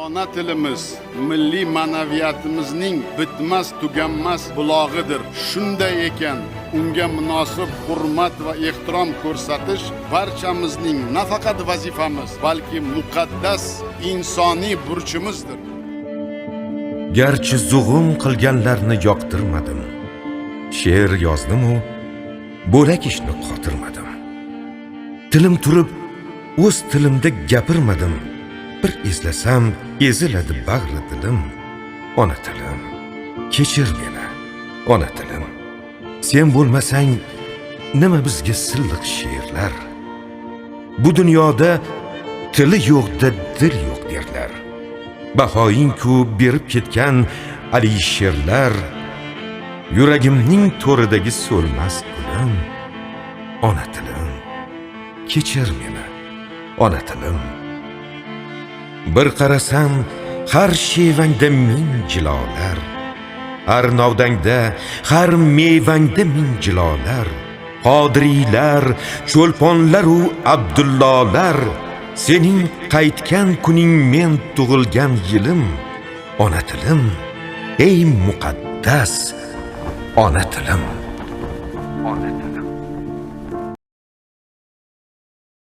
Ona tilimiz milliy ma'naviyatimizning bitmas tuganmas bulog'idir. Shunday ekan, unga munosib hurmat va ehtirom ko'rsatish barchamizning nafaqat vazifamiz, balki muqaddas insoniy burchimizdir. Garchi zug'um qilganlarni yoqtirmadim, she'r yozdim-u, bo'lak ishni qotirmadim. Tilim turib, o'z tilimda gapirmadim. Bir eslasam, eziladi bag'ri dilim. Ona tilim, kechir meni, ona tilim. Sen bo'lmasang, nima bizga silliq she'rlar? Bu dunyoda tili yo'qda dil yo'q derlar. Bahoying-ku berib ketgan alisherlar. Yuragimning to'ridagi so'lmas gulim. Ona tilim, kechir meni, ona tilim. Bir qarasam, har shevangda ming jilolar. Har novdangda, har mevangda ming jilolar. Qodiriylar, cho'lponlar u Abdullolar. Sening qaytgan kuning men tug'ilgan yilim. Ona tilim, ey muqaddas ona tilim. Ona tilim.